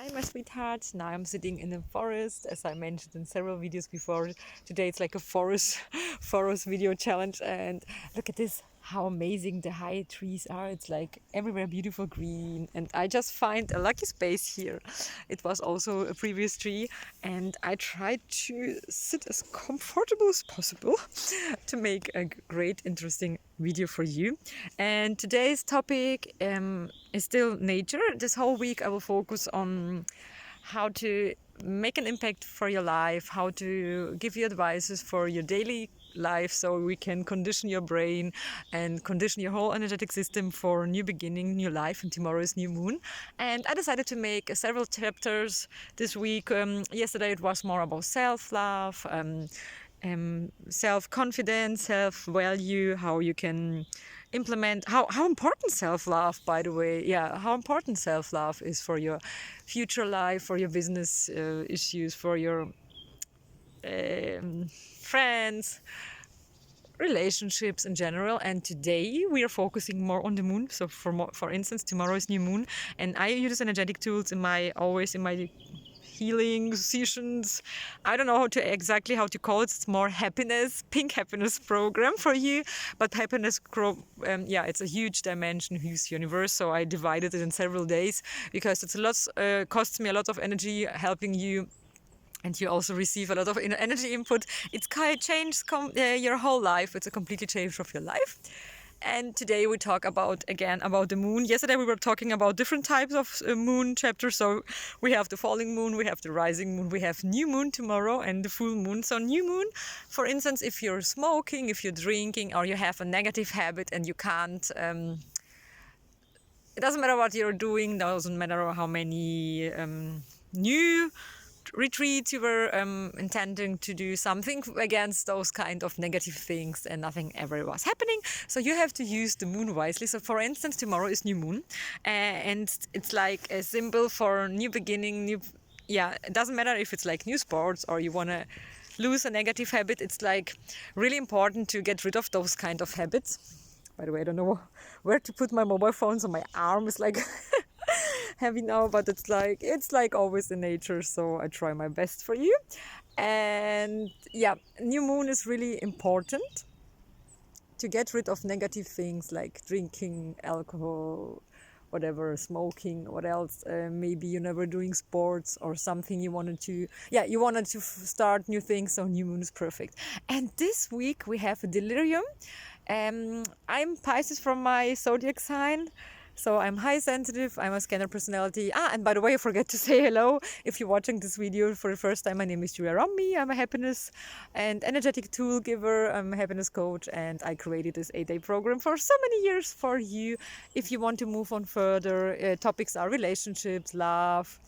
Hi, my sweetheart. Now I'm sitting in the forest, as I mentioned in several videos before. Today it's like a forest forest video challenge, and look at this, how amazing the high trees are. It's like everywhere beautiful green, and I just find a lucky space here. It was also a previous tree, and I tried to sit as comfortable as possible to make a great, interesting video for you. And today's topic is still nature. This whole week I will focus on how to make an impact for your life, how to give you advices for your daily life so we can condition your brain and condition your whole energetic system for a new beginning, new life, and tomorrow is new moon. And I decided to make several chapters this week. Yesterday it was more about self-love, self-confidence, self-value, how you can implement, how important self-love, by the way, how important self-love is for your future life, for your business issues, for your friends, relationships in general. And today we are focusing more on the moon. So for instance, tomorrow is new moon, and I use energetic tools in my healing sessions. I don't know exactly how to call it. It's more pink happiness program for you. But happiness, it's a huge dimension, huge universe. So I divided it in several days because it's costs me a lot of energy helping you. And you also receive a lot of energy input. It's kind of changed your whole life. It's a completely change of your life. And today we talk about the moon. Yesterday we were talking about different types of moon chapters. So we have the falling moon, we have the rising moon, we have new moon tomorrow, and the full moon. So new moon, for instance, if you're smoking, if you're drinking, or you have a negative habit and you can't, it doesn't matter what you're doing, doesn't matter how many new retreats you were intending to do something against those kind of negative things, and nothing ever was happening. So you have to use the moon wisely. So for instance, tomorrow is new moon, and it's like a symbol for new beginning, it doesn't matter if it's like new sports or you want to lose a negative habit. It's like really important to get rid of those kind of habits. By the way, I don't know where to put my mobile phone, so my arm is like heavy now, but it's like always in nature, so I try my best for you. And new moon is really important to get rid of negative things like drinking, alcohol, whatever, smoking, what else, maybe you're never doing sports or something you wanted to start new things, so new moon is perfect. And this week we have a delirium. I'm Pisces from my zodiac sign. So I'm high sensitive, I'm a scanner personality. And by the way, I forget to say hello. If you're watching this video for the first time, my name is Julia Rommi. I'm a happiness and energetic tool giver. I'm a happiness coach, and I created this 8-day program for so many years for you. If you want to move on further, topics are relationships, love,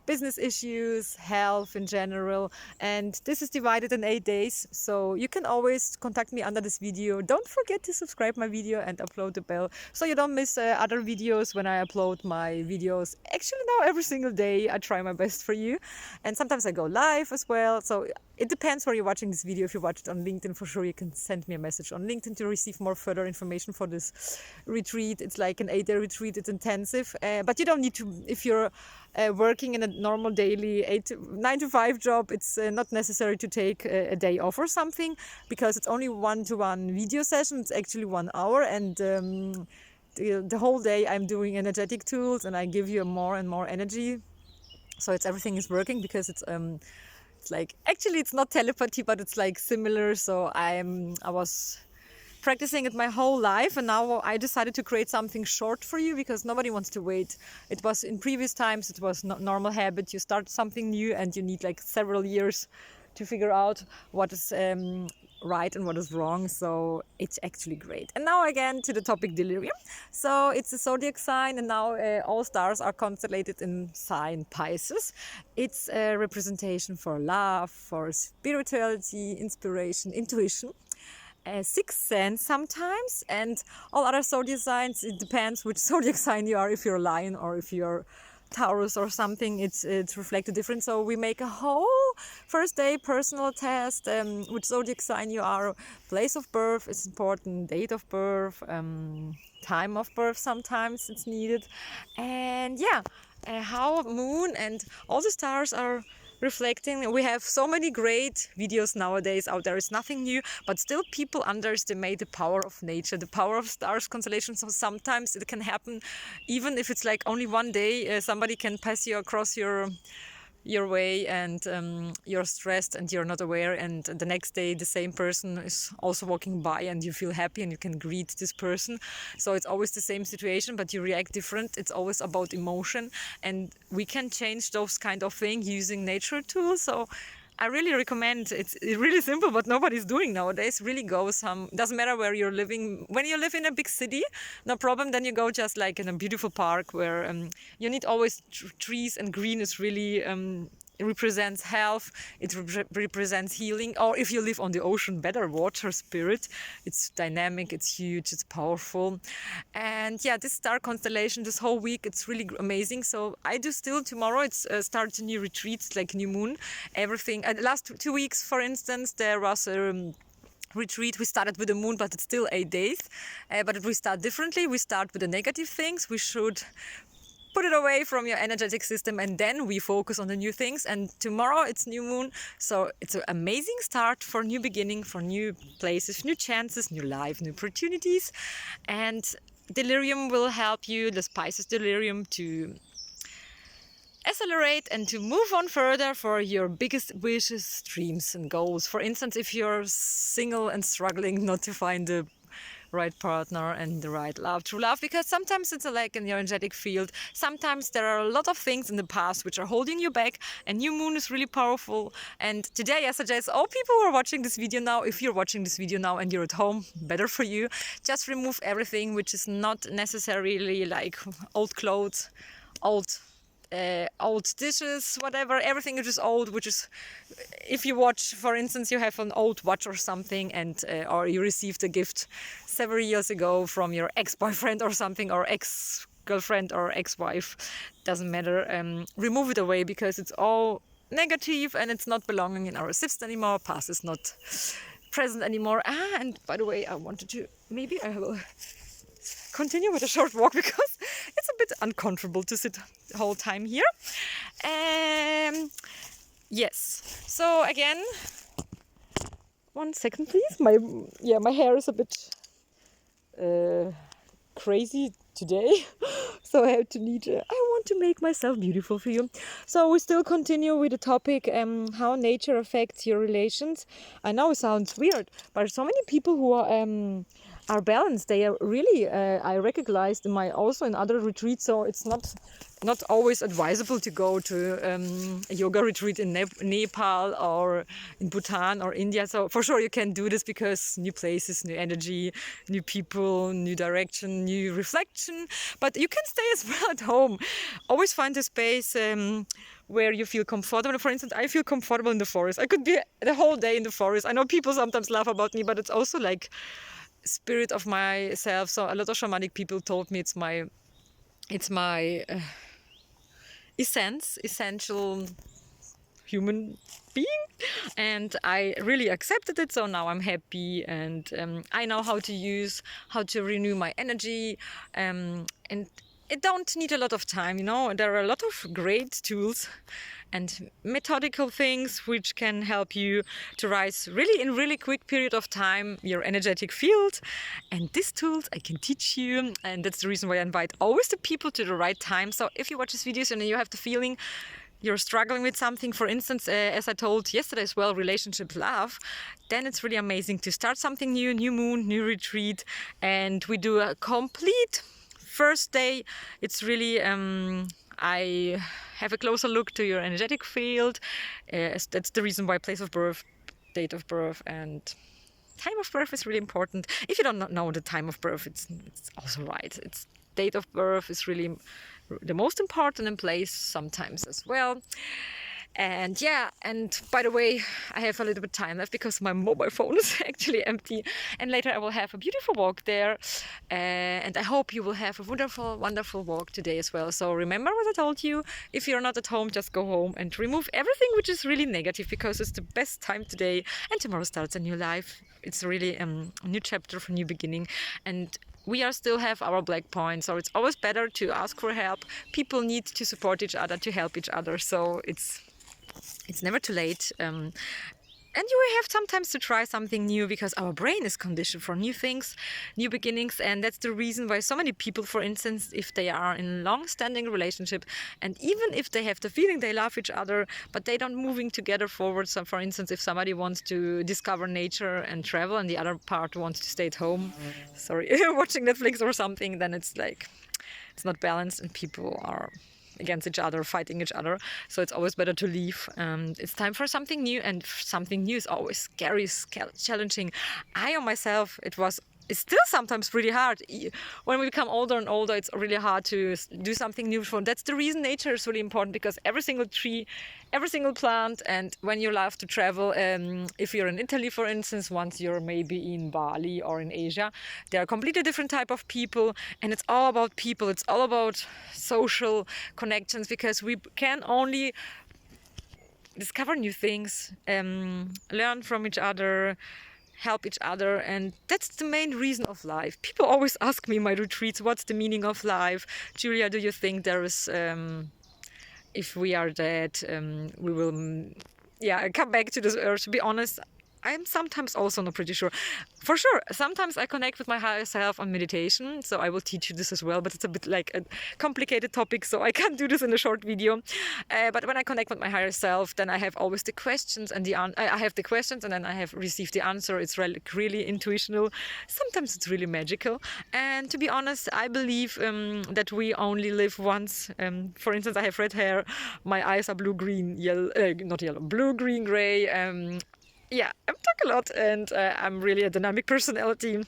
business issues, health in general, and this is divided in 8 days, so you can always contact me under this video. Don't forget to subscribe my video and upload the bell so you don't miss other videos when I upload my videos. Actually now every single day I try my best for you, and sometimes I go live as well, so it depends where you're watching this video. If you watch it on LinkedIn, for sure you can send me a message on LinkedIn to receive more further information for this retreat. It's like an 8-day retreat. It's intensive, but you don't need to, if you're working in a normal daily 9 to 5 job, it's not necessary to take a day off or something, because it's only one-to-one video session. It's actually 1 hour, and the whole day I'm doing energetic tools, and I give you more and more energy. So everything is working, because it's like, actually it's not telepathy, but it's like similar. So I was practicing it my whole life, and now I decided to create something short for you, because nobody wants to wait. It was in previous times, it was not normal habit. You start something new and you need like several years to figure out what is right and what is wrong. So it's actually great. And now again to the topic delirium. So it's a zodiac sign, and now all stars are constellated in sign Pisces. It's a representation for love, for spirituality, inspiration, intuition, sixth sense sometimes, and all other zodiac signs. It depends which zodiac sign you are. If you're a lion or if you're Taurus or something, it's reflected different. So we make a whole first day personal test, which zodiac sign you are. Place of birth is important, date of birth, time of birth sometimes it's needed, and how moon and all the stars are reflecting. We have so many great videos nowadays out there. It's nothing new, but still people underestimate the power of nature, the power of stars, constellations. So sometimes it can happen, even if it's like only one day, somebody can pass you across your way, and you're stressed and you're not aware, and the next day the same person is also walking by and you feel happy and you can greet this person. So it's always the same situation, but you react different. It's always about emotion, and we can change those kind of things using nature tools. So I really recommend. It's really simple, but nobody's doing nowadays. Really go some. Doesn't matter where you're living. When you live in a big city, no problem. Then you go just like in a beautiful park where you need always trees, and green is really it represents health. It represents healing. Or if you live on the ocean, better water spirit. It's dynamic. It's huge. It's powerful. And yeah, this star constellation, this whole week, it's really amazing. So I do still tomorrow. It's starts a new retreat, it's like new moon. Everything. The last 2 weeks, for instance, there was a retreat. We started with the moon, but it's still 8 days. But we start differently. We start with the negative things. We should put it away from your energetic system, and then we focus on the new things. And tomorrow it's new moon, so it's an amazing start for new beginning, for new places, new chances, new life, new opportunities. And Delirium will help you, the Spices Delirium, to accelerate and to move on further for your biggest wishes, dreams and goals. For instance, if you're single and struggling not to find the right partner and the right love, true love, because sometimes it's a lack in your energetic field. Sometimes there are a lot of things in the past which are holding you back, and new moon is really powerful. And today I suggest all people who are watching this video now, if you're watching this video now and you're at home, better for you, just remove everything which is not necessarily like old clothes, old dishes, whatever, everything which is old, which is, if you watch, for instance, you have an old watch or something, and or you received a gift several years ago from your ex-boyfriend or something, or ex-girlfriend or ex-wife, doesn't matter, remove it away, because it's all negative and it's not belonging in our system anymore. Past is not present anymore. And by the way, I wanted to, maybe I will continue with a short walk, because it's a bit uncomfortable to sit the whole time here. Yes, so again, 1 second please. My hair is a bit crazy today, so I want to make myself beautiful for you. So we still continue with the topic, how nature affects your relations. I know it sounds weird, but so many people who are balanced, they are really, I recognized also in other retreats. So it's not always advisable to go to a yoga retreat in Nepal or in Bhutan or India. So for sure you can do this, because new places, new energy, new people, new direction, new reflection. But you can stay as well at home. Always find a space where you feel comfortable. For instance, I feel comfortable in the forest. I could be the whole day in the forest. I know people sometimes laugh about me, but it's also like spirit of myself. So a lot of shamanic people told me it's my essential human being, and I really accepted it. So now I'm happy, and I know how to renew my energy, and it don't need a lot of time. There are a lot of great tools and methodical things which can help you to rise really in really quick period of time your energetic field. And these tools I can teach you, and that's the reason why I invite always the people to the right time. So if you watch these videos and you have the feeling you're struggling with something, for instance, as I told yesterday as well, relationship, love, then it's really amazing to start something new moon, new retreat, and we do a complete first day. It's really I have a closer look to your energetic field. That's the reason why place of birth, date of birth, and time of birth is really important. If you don't know the time of birth, it's also right. It's date of birth is really the most important, in place sometimes as well. And yeah, and by the way, I have a little bit of time left because my mobile phone is actually empty, and later I will have a beautiful walk there, and I hope you will have a wonderful walk today as well. So remember what I told you: if you're not at home, just go home and remove everything which is really negative, because it's the best time today, and tomorrow starts a new life. It's really a new chapter for new beginning. And we are still have our black points, so it's always better to ask for help. People need to support each other, to help each other, so it's never too late. And you have sometimes to try something new because our brain is conditioned for new things, new beginnings. And that's the reason why so many people, for instance, if they are in a long-standing relationship and even if they have the feeling they love each other, but they don't moving together forward. So for instance, if somebody wants to discover nature and travel and the other part wants to stay at home, watching Netflix or something, then it's like, it's not balanced and people are against each other, fighting each other. So it's always better to leave. It's time for something new, and something new is always scary, challenging. I on myself, it's still sometimes pretty hard. When we become older and older, it's really hard to do something new. That's the reason nature is really important, because every single tree, every single plant, and when you love to travel, if you're in Italy, for instance, once you're maybe in Bali or in Asia, there are completely different type of people, and it's all about people. It's all about social connections, because we can only discover new things, learn from each other, help each other, and that's the main reason of life. People always ask me in my retreats, what's the meaning of life? Julia, do you think there is, if we are dead, we will come back to this earth? To be honest, I'm sometimes also not pretty sure. For sure, sometimes I connect with my higher self on meditation, so I will teach you this as well, but it's a bit like a complicated topic, so I can't do this in a short video. But when I connect with my higher self, then I have always the questions, and I have the questions, and then I have received the answer. It's really intuitional. Sometimes it's really magical. And to be honest, I believe that we only live once. For instance, I have red hair, my eyes are blue-green, not yellow, blue-green, gray. I talk a lot, and I'm really a dynamic personality.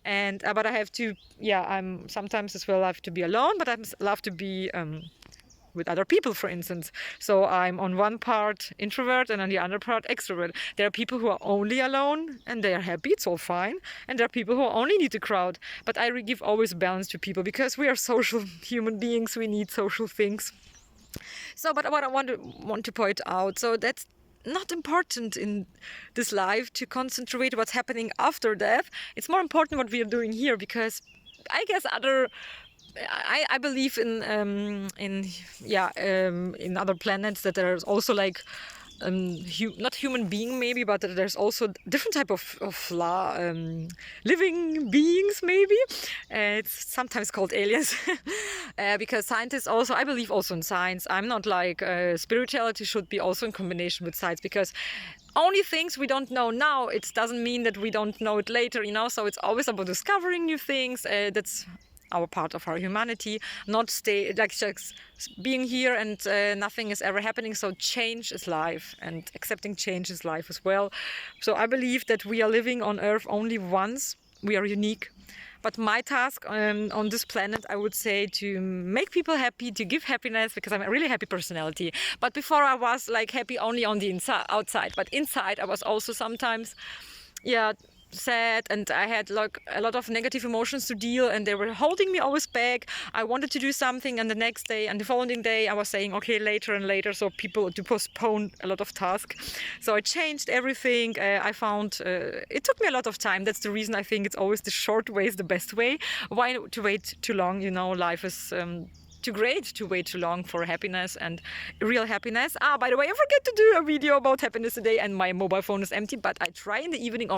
And but I have to, I'm sometimes as well have to be alone, but I love to be with other people, for instance. So I'm on one part introvert and on the other part extrovert. There are people who are only alone and they are happy, it's all fine. And there are people who only need a crowd. But I give always balance to people, because we are social human beings, we need social things. So, but what I want to point out, so that's not important in this life to concentrate what's happening after death. It's more important what we are doing here, because I guess I believe in other planets that there's also like not human being maybe, but there's also different type of living beings maybe. It's sometimes called aliens. Because scientists also, I believe also in science. I'm not like spirituality should be also in combination with science, because only things we don't know now, it doesn't mean that we don't know it later, so it's always about discovering new things. That's our part of our humanity, not stay like just being here and nothing is ever happening. So change is life, and accepting change is life as well. So I believe that we are living on Earth only once. We are unique. But my task on this planet, I would say, to make people happy, to give happiness, because I'm a really happy personality. But before I was like happy only on the outside, but inside I was also sometimes, sad, and I had like a lot of negative emotions to deal, and they were holding me always back. I wanted to do something, and the next day and the following day I was saying okay, later and later, so people to postpone a lot of tasks. So I changed everything. I found it took me a lot of time. That's the reason I think it's always the short way is the best way. Why to wait too long? Life is too great to wait too long for happiness and real happiness. By the way, I forget to do a video about happiness today, and my mobile phone is empty, but I try in the evening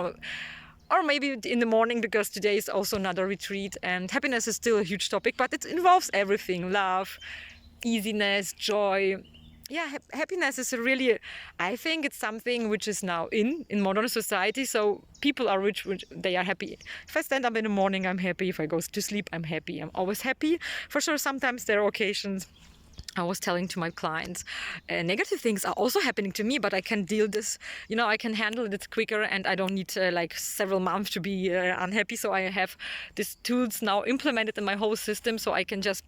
or maybe in the morning, because today is also another retreat, and happiness is still a huge topic, but it involves everything: love, easiness, joy. Happiness is I think it's something which is now in modern society. So people are rich, they are happy. If I stand up in the morning, I'm happy. If I go to sleep, I'm happy. I'm always happy. For sure, sometimes there are occasions, I was telling to my clients, negative things are also happening to me, but I can deal this, I can handle it quicker, and I don't need like several months to be unhappy. So I have these tools now implemented in my whole system, so I can just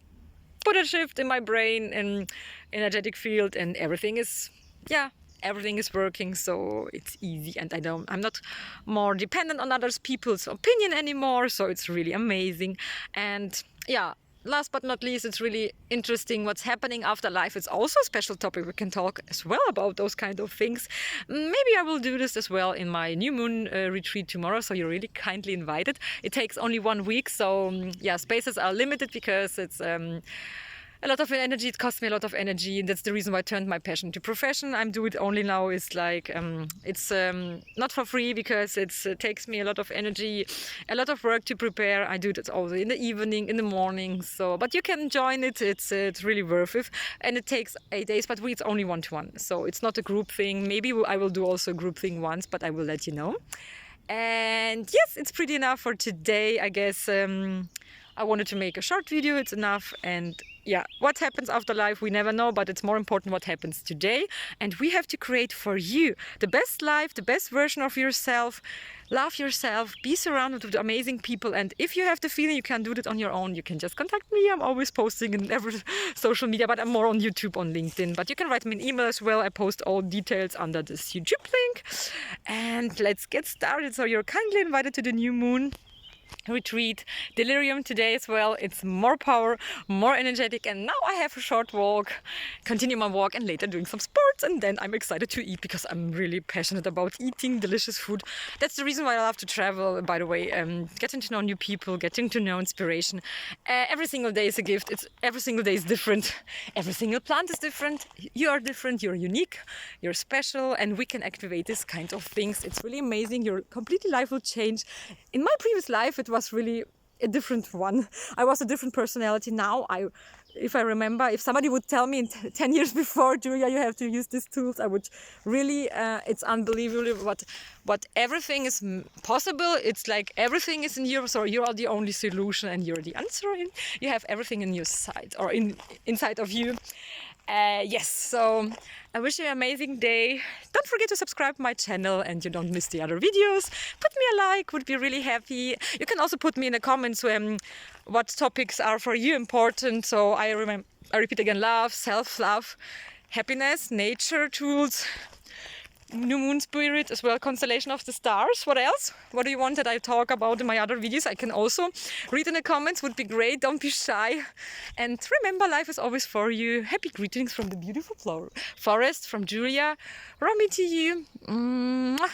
put a shift in my brain and energetic field, and everything is working, so it's easy, and I'm not more dependent on others people's opinion anymore, so it's really amazing. And last but not least, it's really interesting what's happening after life. It's also a special topic. We can talk as well about those kind of things. Maybe I will do this as well in my new moon retreat tomorrow, so you're really kindly invited. It takes only 1 week, so yeah, spaces are limited because it's a lot of energy. It costs me a lot of energy, and that's the reason why I turned my passion to profession. I'm doing it only now. It's like it's not for free because it takes me a lot of energy, a lot of work to prepare. I do it also in the evening, in the morning. So, but you can join it. It's really worth it, and it takes 8 days. But it's only 1-to-1, so it's not a group thing. Maybe I will do also a group thing once, but I will let you know. And yes, it's pretty enough for today, I guess. I wanted to make a short video. It's enough. And yeah, what happens after life, we never know, but it's more important what happens today. And we have to create for you the best life, the best version of yourself. Love yourself, be surrounded with amazing people. And if you have the feeling you can do it on your own, you can just contact me. I'm always posting in every social media, but I'm more on YouTube, on LinkedIn. But you can write me an email as well. I post all details under this YouTube link. And let's get started. So you're kindly invited to the new moon retreat, Delirium today as well. It's more power, more energetic, and now I have a short walk, continue my walk, and later doing some sports, and then I'm excited to eat because I'm really passionate about eating delicious food. That's the reason why I love to travel, by the way. Getting to know new people, getting to know inspiration. Every single day is a gift. Every single day is different. Every single plant is different. You are different, you're unique, you're special, and we can activate this kind of things. It's really amazing. Your completely life will change. In my previous life, it was really a different one. I was a different personality. Now, if I remember, if somebody would tell me 10 years before, Julia, you have to use these tools, I would really, it's unbelievable what everything is possible. It's like everything is in you, so you are the only solution and you're the answer. You have everything in your side or inside of you. Yes, so I wish you an amazing day. Don't forget to subscribe to my channel and you don't miss the other videos. Put me a like, would be really happy. You can also put me in the comments what topics are for you important. So I repeat again, love, self-love, happiness, nature, tools, new moon spirit as well, constellation of the stars. What else? What do you want that I talk about in my other videos? I can also read in the comments, would be great. Don't be shy. And remember, life is always for you. Happy greetings from the beautiful forest, from Julia. Romy to you. Mwah.